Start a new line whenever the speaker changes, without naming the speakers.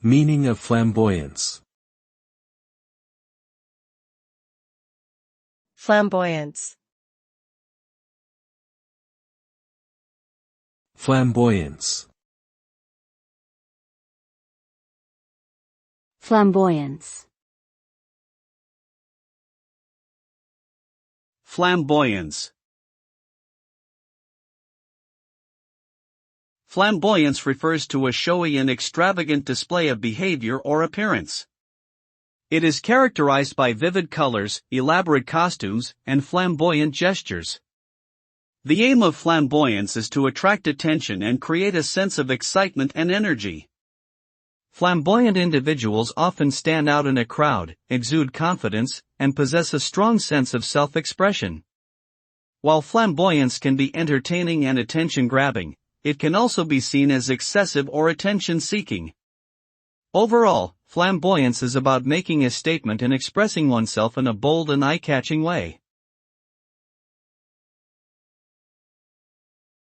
Meaning of flamboyance.
Flamboyance.
Flamboyance.
Flamboyance.
Flamboyance. Flamboyance refers to a showy and extravagant display of behavior or appearance. It is characterized by vivid colors, elaborate costumes, and flamboyant gestures. The aim of flamboyance is to attract attention and create a sense of excitement and energy. Flamboyant individuals often stand out in a crowd, exude confidence, and possess a strong sense of self-expression. While flamboyance can be entertaining and attention-grabbing, it can also be seen as excessive or attention-seeking. Overall, flamboyance is about making a statement and expressing oneself in a bold and eye-catching way.